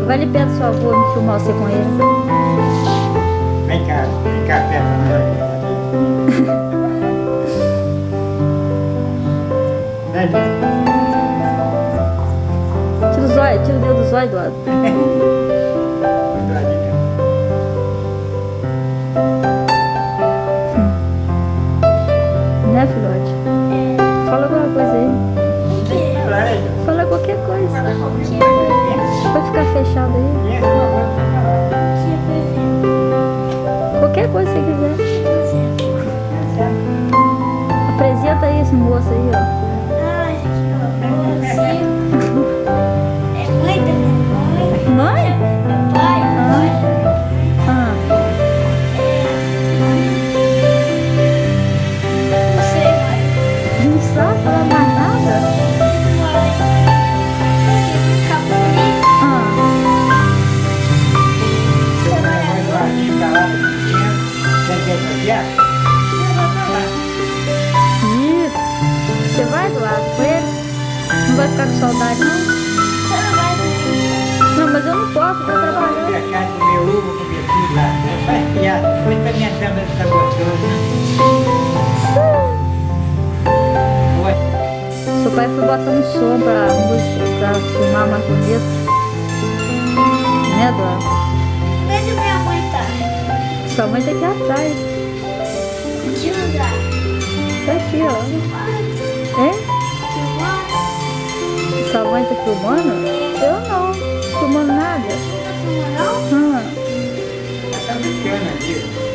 Vai ali perto do seu avô me filmar você com ele. Vem cá perto da minha vida. Vem, vem. Tira o zóio, tira o dedo do zóio, Eduardo. Né, filhote? Fala alguma coisa aí. Fala qualquer coisa. Pode ficar fechado aí. Qualquer coisa que você quiser. Apresenta aí esse moço aí, ó. Mãe? Não sabe falar mais nada? Você vai, Eduardo, com ele? Não vai ficar com saudade, não? Não, mas eu não posso, eu tô trabalhando. Seu pai foi botando som pra música, pra filmar a maconheta. Né, Eduardo? Onde minha mãe tá? Sua mãe tá aqui atrás. Que lugar? Tá aqui, ó. Hein? Sua mãe tá filmando? Eu não. Filmando nada. Não? Ah.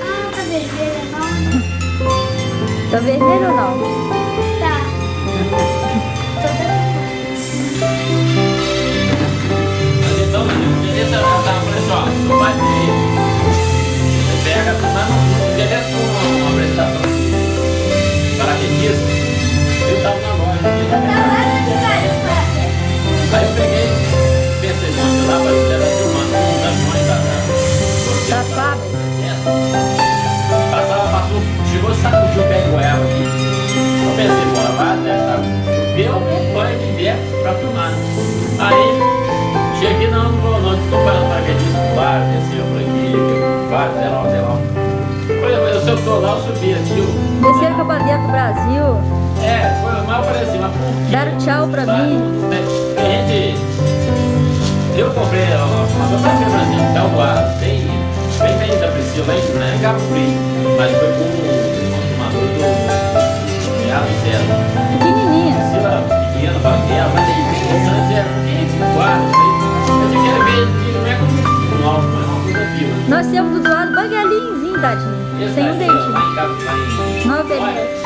Ah, tá vermelha, não? Tá vermelho ou não? Tá. Mas então, beleza, ela tá falando assim, ó, seu pai veio, você pega, beleza, uma apresentação de paraquedista, eu tava na loja aqui, aí eu peguei, pensei, bom, eu tava filmando um caminhões Da fábrica? passou, chegou, sacudiu o pé de goiaba aqui, eu pensei, bora, vai, deve estar, choveu, banho de inverno pra filmar, aí, cheguei, não estou falando paraquedista, claro, desceu por aqui, vários, sei lá. Eu tô lá, eu subi aqui, Desceram com a bandeira do Brasil. foi mal, eu falei assim, mas por quê? Deram tchau pra mim. Eu comprei uma fotografia pra gente, tá o lado, bem da Priscila, né, Cabo Frio, mas foi com uma coisa do Reado Zero. Pequenininha. Priscila pequena, banguela, mas aí, interessante, guarda, isso aí. Eu quero ver, não é como um alvo, mas é uma coisa viva. Nós temos do lado bagalinhozinho, tadinho. Sem um dentinho. Lá em Cabo, Não, beleza.